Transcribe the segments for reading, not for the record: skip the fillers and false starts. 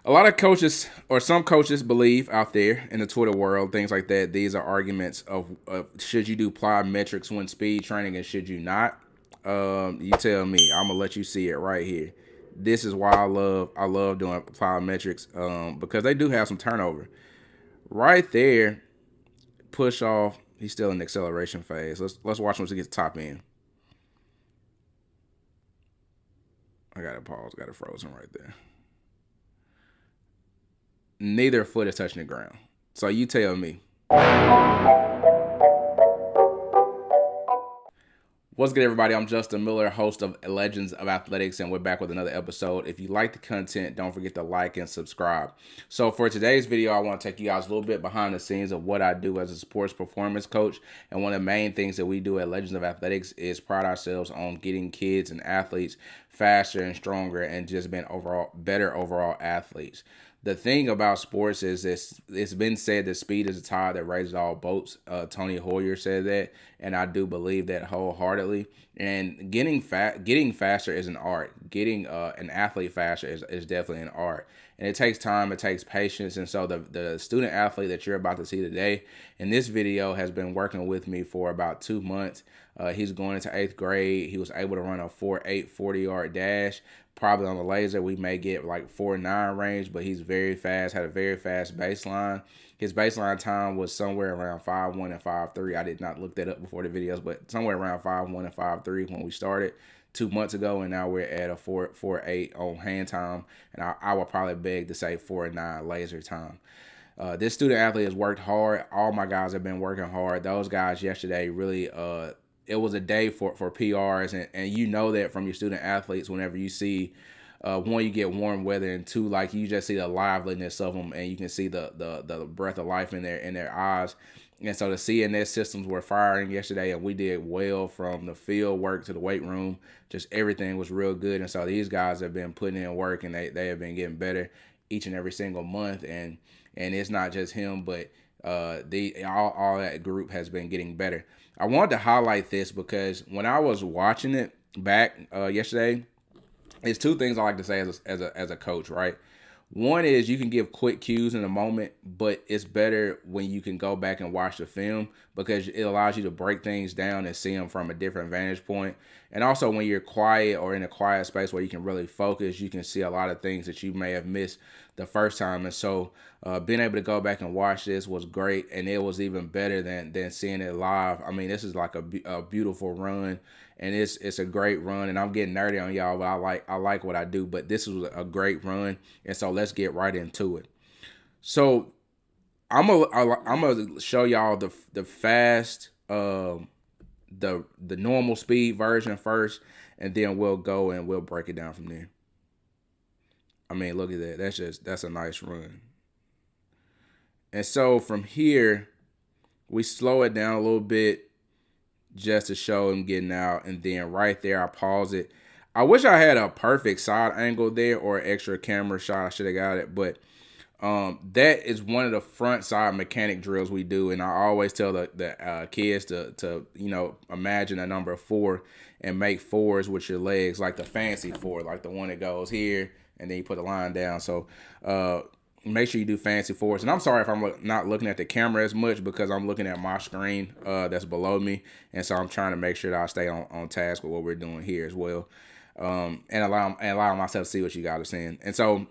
A lot of coaches or some coaches believe out there in the Twitter world, things like that, these are arguments of should you do plyometrics when speed training and should you not. You tell me. I'm gonna let you see it right here. This is why I love doing plyometrics because they do have some turnover. Right there, push off. He's still in the acceleration phase. Let's watch him to get to top end. I got to pause. Got it frozen right there. Neither foot is touching the ground. So you tell me. What's good, everybody? I'm Justin Miller, host of Legends of Athletics, and we're back with another episode. If you like the content, don't forget to like and subscribe. So for today's video, I want to take you guys a little bit behind the scenes of what I do as a sports performance coach. And one of the main things that we do at Legends of Athletics is pride ourselves on getting kids and athletes faster and stronger and just being better overall athletes. The thing about sports is it's been said that speed is the tide that raises all boats. Tony Hoyer said that, and I do believe that wholeheartedly. And getting faster is an art. Getting an athlete faster is definitely an art. And it takes time, it takes patience. And so the student athlete that you're about to see today in this video has been working with me for about 2 months. He's going into 8th grade. He was able to run a 4.8 40-yard dash. Probably on the laser, we may get like 4.9 range, but he's very fast, had a very fast baseline. His baseline time was somewhere around 5.1 and 5.3. I did not look that up before the videos, but somewhere around 5.1 and 5.3 when we started 2 months ago, and now we're at a 4.8 on hand time, and I would probably beg to say 4.9 laser time. This student athlete has worked hard. All my guys have been working hard. Those guys yesterday really it was a day for PRs, and you know that from your student athletes whenever you see one, you get warm weather, and two, like you just see the liveliness of them, and you can see the breath of life in their eyes. And so the CNS systems were firing yesterday, and we did well from the field work to the weight room. Just everything was real good, and so these guys have been putting in work, and they have been getting better each and every single month. And it's not just him, but all that group has been getting better. I wanted to highlight this because when I was watching it back yesterday, it's two things I like to say as a coach, right? One is you can give quick cues in a moment, but it's better when you can go back and watch the film because it allows you to break things down and see them from a different vantage point. And also when you're quiet or in a quiet space where you can really focus, you can see a lot of things that you may have missed the first time. And so being able to go back and watch this was great, and it was even better than seeing it live. I mean, this is like a beautiful run, and it's a great run. And I'm getting nerdy on y'all, but I like what I do. But this was a great run, and so let's get right into it. So I'm gonna show y'all the fast the normal speed version first, and then we'll go and we'll break it down from there. I mean, look at that. That's a nice run. And so from here, we slow it down a little bit just to show him getting out. And then right there, I pause it. I wish I had a perfect side angle there or an extra camera shot. I should have got it. But that is one of the front side mechanic drills we do. And I always tell the kids to imagine a number 4 and make 4s with your legs, like the fancy 4, like the one that goes here and then you put the line down. So make sure you do fancy 4s. And I'm sorry if I'm not looking at the camera as much because I'm looking at my screen that's below me. And so I'm trying to make sure that I stay on task with what we're doing here as well. And allow myself to see what you guys are saying. And so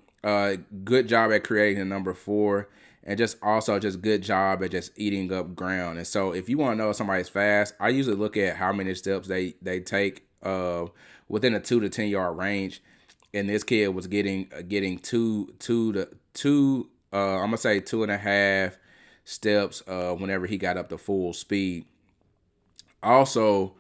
good job at creating the number 4, and just good job at just eating up ground. And so if you want to know if somebody's fast, I usually look at how many steps they take within a 2 to 10 yard range. And this kid was getting two I'm gonna say 2.5 steps whenever he got up to full speed. Also,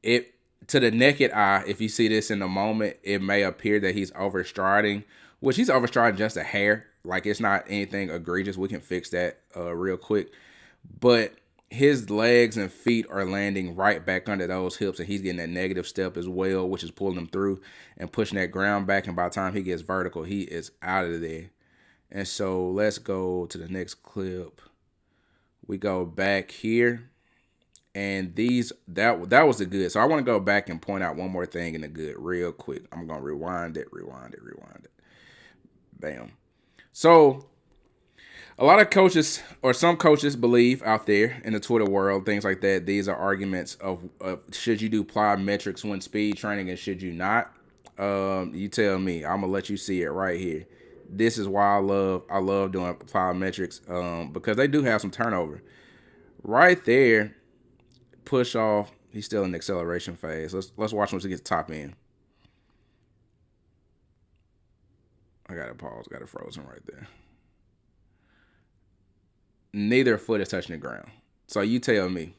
it to the naked eye, if you see this in the moment, it may appear that he's overstriding, which he's overstriding just a hair. Like, it's not anything egregious. We can fix that real quick. But his legs and feet are landing right back under those hips, and he's getting that negative step as well, which is pulling him through and pushing that ground back. And by the time he gets vertical, he is out of there. And so let's go to the next clip. We go back here. And that was the good. So I want to go back and point out one more thing in the good real quick. I'm going to rewind it. Bam. So a lot of coaches or some coaches believe out there in the Twitter world, things like that, these are arguments of should you do plyometrics when speed training and should you not? You tell me. I'm gonna let you see it right here. This is why I love doing plyometrics because they do have some turnover. Right there, push off. He's still in the acceleration phase. Let's watch him to get to top end. I got to pause. Got it frozen right there. Neither foot is touching the ground. So you tell me.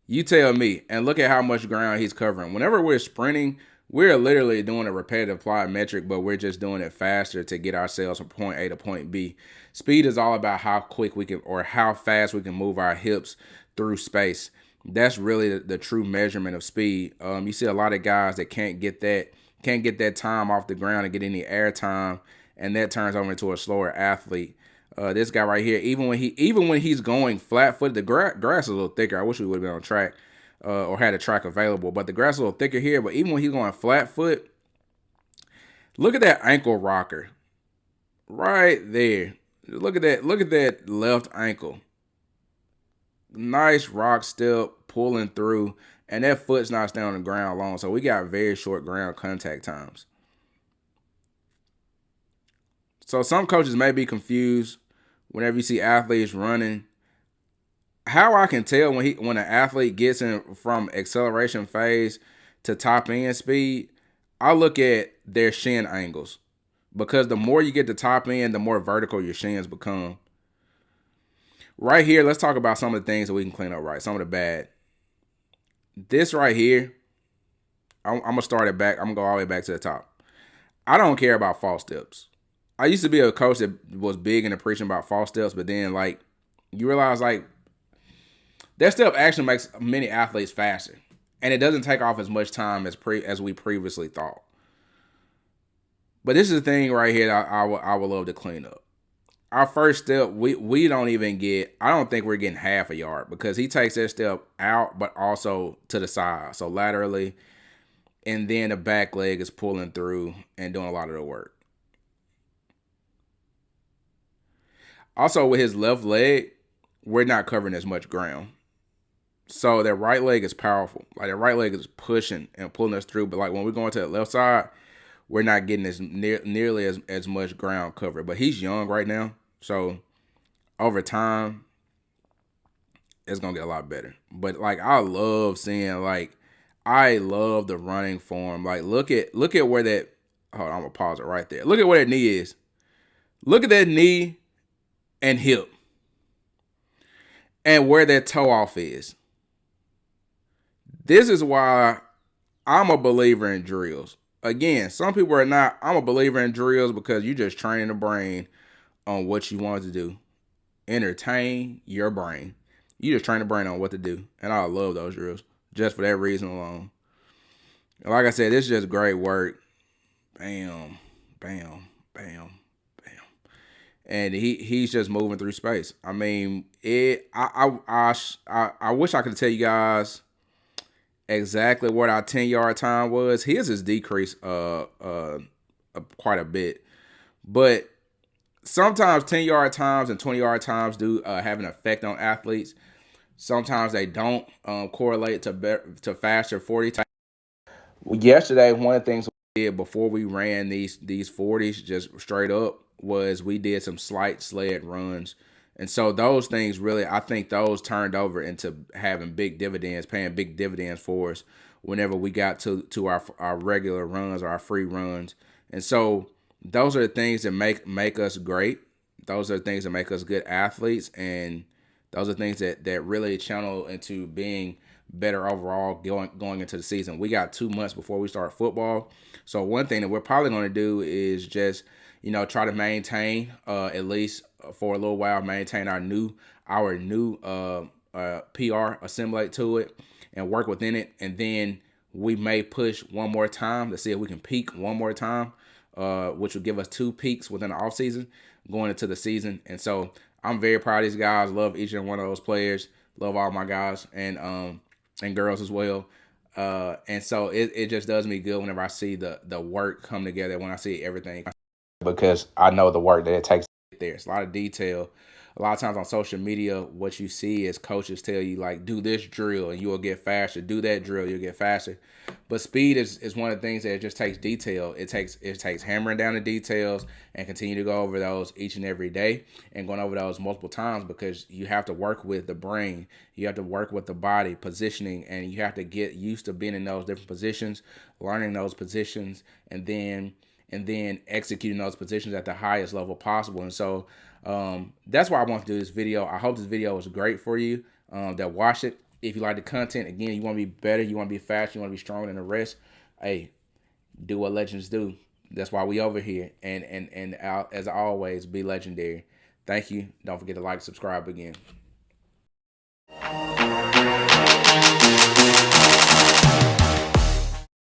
You tell me. And look at how much ground he's covering. Whenever we're sprinting, we're literally doing a repetitive plyometric, but we're just doing it faster to get ourselves from point A to point B. Speed is all about how quick we can or how fast we can move our hips through space. That's really the true measurement of speed. You see a lot of guys that can't get that time off the ground and get any air time, and that turns over into a slower athlete. This guy right here, even when he's going flat footed, the grass is a little thicker. I wish we would have been on track or had a track available, but the grass is a little thicker here. But even when he's going flat foot, look at that ankle rocker right there. Look at that. Look at that left ankle. Nice rock step pulling through, and that foot's not staying on the ground long. So we got very short ground contact times. So some coaches may be confused whenever you see athletes running. How I can tell when an athlete gets in from acceleration phase to top end speed, I look at their shin angles. Because the more you get to top end, the more vertical your shins become. Right here, let's talk about some of the things that we can clean up right. Some of the bad. This right here, I'm going to start it back. I'm going to go all the way back to the top. I don't care about false steps. I used to be a coach that was big into preaching about false steps, but then like you realize like that step actually makes many athletes faster, and it doesn't take off as much time as we previously thought. But this is the thing right here that I would love to clean up. Our first step, we don't even get. I don't think we're getting half a yard because he takes that step out, but also to the side, so laterally, and then the back leg is pulling through and doing a lot of the work. Also, with his left leg, we're not covering as much ground. So that right leg is powerful. Like that right leg is pushing and pulling us through. But like when we're going to the left side, we're not getting nearly as much ground covered. But he's young right now. So over time, it's going to get a lot better. But like I love the running form. Like look at where that, hold on, I'm going to pause it right there. Look at where that knee is. Look at that knee and hip, and where that toe off is. This is why I'm a believer in drills. Again, some people are not. I'm a believer in drills because you just train the brain on what you want to do. Entertain your brain. You just train the brain on what to do. And I love those drills just for that reason alone. Like I said, this is just great work. Bam, bam, bam. And he's just moving through space. I mean, I wish I could tell you guys exactly what our 10-yard time was. His is decreased quite a bit, but sometimes 10-yard times and 20-yard times do have an effect on athletes. Sometimes they don't correlate to faster 40 times. Yesterday, one of the things we did before we ran these 40s just straight up was we did some slight sled runs. And so those things really, I think those turned over into having big dividends, paying big dividends for us whenever we got to our regular runs or our free runs. And so those are the things that make us great. Those are the things that make us good athletes. And those are things that really channel into being better overall going into the season. We got 2 months before we start football. So one thing that we're probably going to do is just, try to maintain at least for a little while, maintain our new PR, assimilate to it and work within it. And then we may push one more time to see if we can peak one more time, which will give us 2 peaks within the offseason going into the season. And so I'm very proud of these guys. Love each and one of those players. Love all my guys and girls as well. And so it just does me good whenever I see the work come together, when I see everything because I know the work that it takes to get there. It's a lot of detail. A lot of times on social media, what you see is coaches tell you, like, do this drill and you will get faster. Do that drill, you'll get faster. But speed is one of the things that it just takes detail. It takes hammering down the details and continue to go over those each and every day and going over those multiple times, because you have to work with the brain. You have to work with the body positioning, and you have to get used to being in those different positions, learning those positions, and then executing those positions at the highest level possible. And so that's why I want to do this video. I hope this video was great for you that watch it. If you like the content, again, you want to be better, you want to be faster, you want to be stronger than the rest, hey, do what legends do. That's why we over here. And as always, be legendary. Thank you. Don't forget to like, subscribe again.